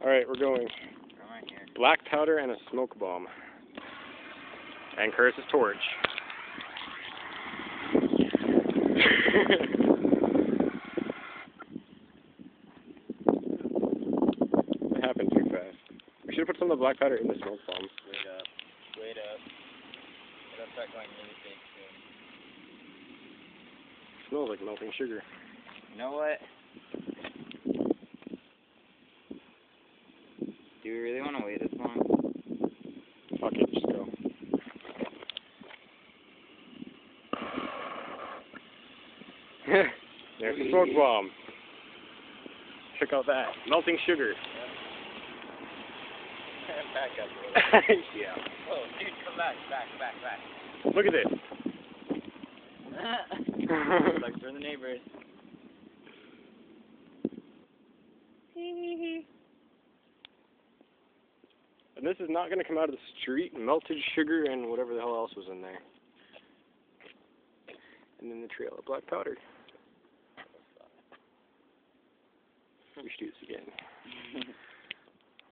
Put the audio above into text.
Alright, we're going. Right here. Black powder and a smoke bomb. And Curtis's torch. It happened too fast. We should have put some of the black powder in the smoke bomb. Wait up. Wait up. It'll start going really big soon. Smells like melting sugar. You know what? Do we really want to wait this long? Fuck it, just go. There's the smoke bomb. Check out that. Melting sugar. Back up. Yeah. Oh, dude, come back. Back. Look at this. Sucks for the neighbors. And this is not going to come out of the street. Melted sugar and whatever the hell else was in there. And then the trail of black powder. We should do this again.